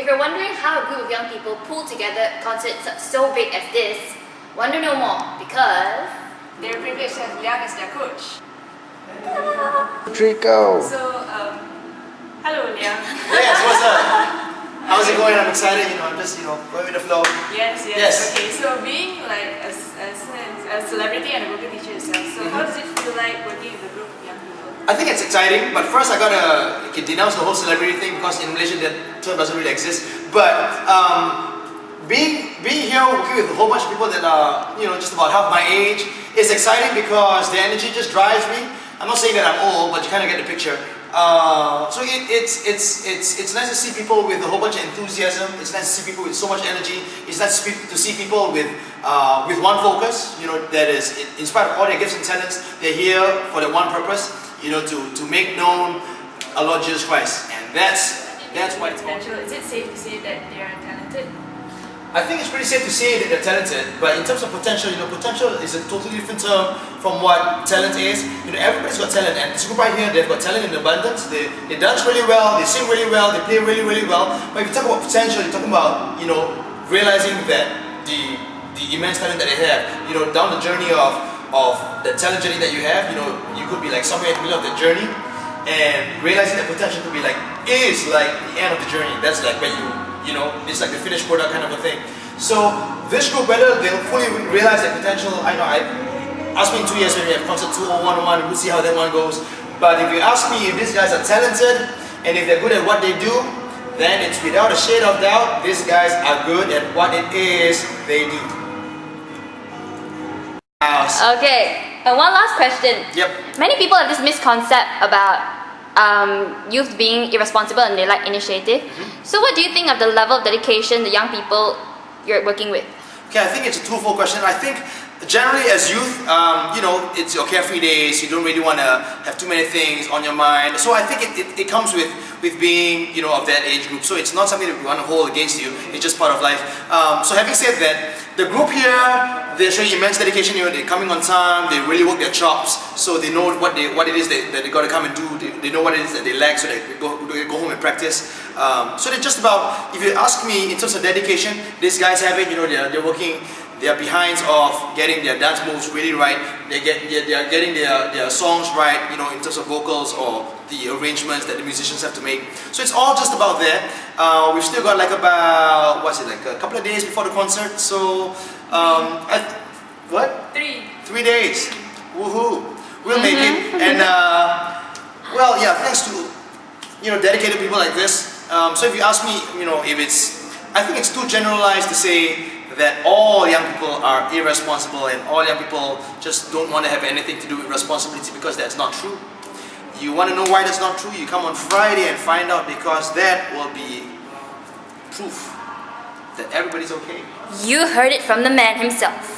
If you're wondering how a group of young people pull together concerts so big as this, wonder no more because they're privileged to have Liang as their coach. Trico. So, hello Liang. Yes, what's up? How's it going? I'm excited, I'm just, going with the flow. Yes. Yes. Okay, so being like a celebrity and a vocal teacher yourself, so how does it feel like working with a group of young people? I think it's exciting, but first I gotta denounce the whole celebrity thing because in Malaysia that term doesn't really exist. But being here working with a whole bunch of people that are just about half my age is exciting because the energy just drives me. I'm not saying that I'm old, but you kind of get the picture. So it's nice to see people with a whole bunch of enthusiasm. It's nice to see people with so much energy. It's nice to see people with one focus. That is, in spite of all their gifts and talents, they're here for that one purpose. To make known our Lord Jesus Christ, and that's what it's about. Is it safe to say that they are talented? I think it's pretty safe to say that they're talented, but in terms of potential, potential is a totally different term from what talent is. Everybody's got talent, and this group right here, they've got talent in abundance. They dance really well, they sing really well, they play really, really well. But if you talk about potential, you're talking about, realizing that the immense talent that they have, down the journey of the talent journey that you have, you could be like somewhere in the middle of the journey, and realizing that potential could be is like the end of the journey. That's like when it's like the finished product kind of a thing. So this group, whether they'll fully realize their potential, ask me in 2 years when we have concert 2011, we'll see how that one goes. But if you ask me if these guys are talented and if they're good at what they do, then it's without a shade of doubt, these guys are good at what it is they do. Okay, and one last question. Yep. Many people have this misconcept about youth being irresponsible and they lack initiative. So what do you think of the level of dedication the young people you're working with? Okay, I think it's a twofold question. I think generally as youth, it's your carefree days, you don't really want to have too many things on your mind. So I think it comes with being, of that age group. So it's not something that we want to hold against you, it's just part of life. So having said that, the group here, they show immense dedication. They're coming on time, they really work their chops, so they know what it is that they got to come and do. They know what it is that they lack, so they go home and practice. So they're just about, if you ask me in terms of dedication, these guys have it, they're working their behinds off, getting their dance moves really right. They're getting their songs right, in terms of vocals or the arrangements that the musicians have to make. So it's all just about that. We've still got about, a couple of days before the concert. So, 3 days. Woohoo! We'll make it. And, thanks to, dedicated people like this. So if you ask me, I think it's too generalized to say that all young people are irresponsible and all young people just don't want to have anything to do with responsibility, because that's not true. You want to know why that's not true? You come on Friday and find out, because that will be proof that everybody's okay. You heard it from the man himself.